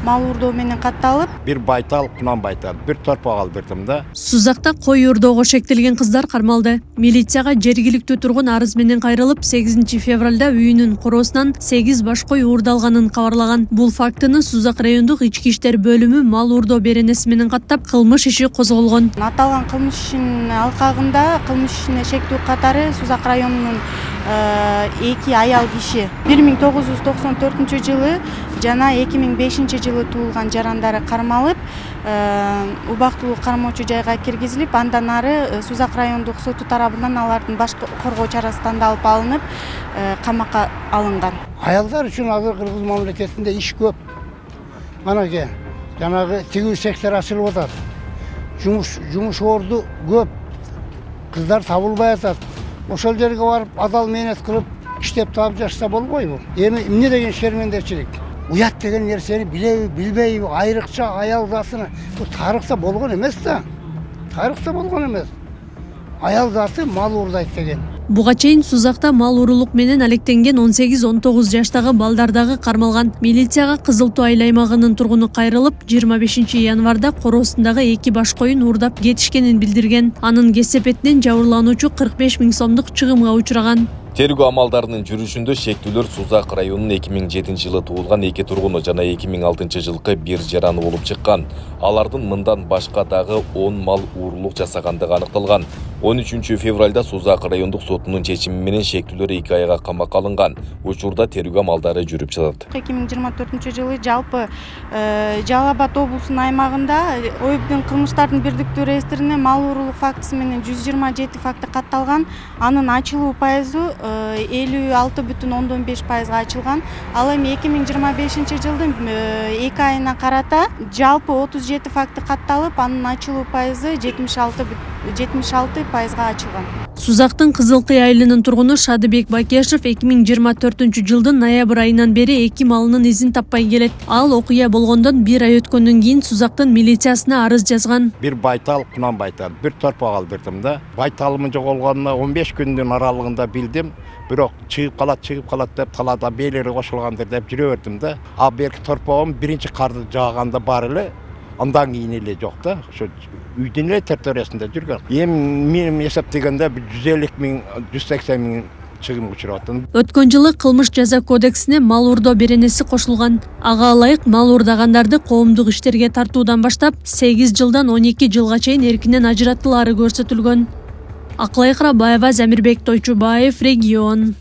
мал уурдоо менен катталып, бир байтал, кунан байтал, бир торпок алдырдым да. Сузакта кой уурдоого шектелген кыздар кармалды. Милицияга жергиликтүү тургун арыз менен кайрылып, 8 февралда үйүнүн короосунан 8 баш кой уурдалганын кабарлаган. Бул фактыны Сузак райондук ички иштер бөлүмү мал уурдоо беренеси менен каттап, кылмыш иши козголгон. Аталган кылмыш ишинин алкагында кылмыш ишине шектүү катары Сузак районунун 2 аял киши 1994 жана 2005 жылы туулган жарандары кармалып, убактылуу кармоочу жайга киргизилип, андан ары Сузак райондук соту тарабынан алардын баш коргоо чарасы тандалып алынып, камакка алынган. Аялдар үчүн азыр Кыргыз мамлекетинде иш көп. Манаке, жанагы тигүү сектор ачылып атат. Жумуш орду көп. Кыздар табылбай атат. Ошол жерге барып, адал менет кылып, иштеп таап жашса болбойбу? Эми эмне деген шермендерчилик? Уят деген нерсени билеби, билбейби, айрыкча аял затыны. Бул тарыхта болгон эмес да. Тарыхта болгон эмес. Аял заты мал уурдайт деген. Буга чейин Сузакта мал уурулук менен алектенген 18-19 жаштагы балдар дагы кармалган. Милицияга Кызыл Туу айыл аймагынын тургуну кайрылып, 25 январда короосундагы 2 баш коюн уурдап кетишкенин билдирген. Анын кесепетинен жабырлануучу 45 000 сомдук чыгымга учураган. Тергөө амалдарынын жүрүшүндө шектүүлөр Сузак районунун 2007 жылы туулган 2 тургуну жана 2006 жылкы 1 жараны болуп чыккан. Алардын мындан башка дагы 10 мал уурулук жасагандыгы аныкталган. 13 февралда Сузак райондук сотунун чечими менен шектүүлөр 2 айга камакка алынган. Учурда тергөө амалдары жүрүп жатат. 2024 жылы жалпы Жалал Абад облусунун аймагында ойбун кылмыштардын бирдиктүү реестрине мал уурулук фактысы менен 127 факты катталган. Анын ачылуу пайызы 56,5%га ачылган. Ал эми 2025 жылдын 2 айына карата жалпы 37 факты катталып, анын ачылуу пайызы 76% ачылган. Сузактын Кызылкый айылынын тургуну Шадыбек Бакешев 2024 жылдын ноябрь айынан бери эки малынын изин таппай келет. Ал окуя болгондон 1 ай өткөндөн кийин Сузактын милициясына арыз жазган. Бир байтал, кунан байтал, бир торпок алдырдым да. Байталымын жоголгонуна 15 күндүн аралыгында билдим. Бирок чыгып калат деп талаада бейлери кошулгандыр деп жүрө бердим да. А берки торпогум биринчи карды жааганда бар эле, андан кийин эле жок да. Ошо үйдүн эле территориясында жүргөн. Эми мен эсептегенде 150 000, 180 000 чыгым учураттым. Өткөн жылы кылмыш жаза кодексине мал уурдоо беренеси кошулган. Ага ылайык мал уурдагандарды коомдук иштерге тартуудан баштап 8 жылдан 12 жылга чейин эркинен ажыратылаары көрсөтүлгөн. Акылай Кырабаева, Замирбек Тойчубаев, Регион.